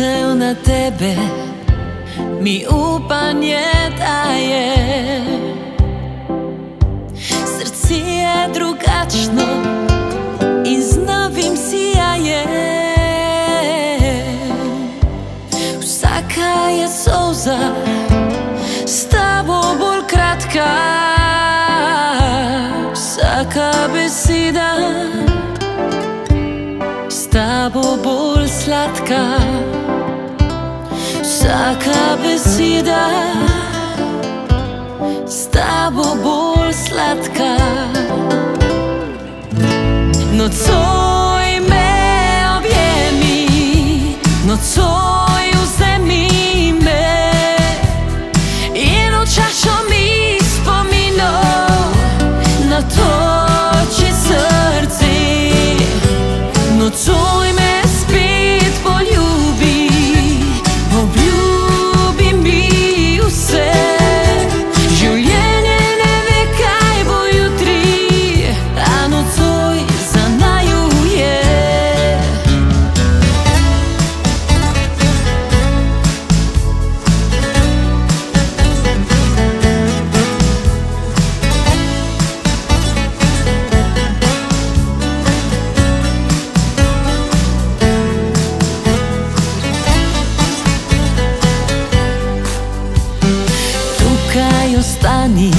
Ljubav na tebe mi upanje daje. Srce je drugačno in z novim sijajem. Vsaka je solza s tabo bolj kratka, vsaka beseda s tabo bolj sladka. Vsaka beseda s tabo bolj sladka. Nocoj me objemi, nocoj vzemi me in v čašo mi spominov natoči srce. Nocoj me spet poljubi, obljubi mi vse. Življenje ne ve, kaj bo jutri, a nocoj za naju je. Tukaj ostani,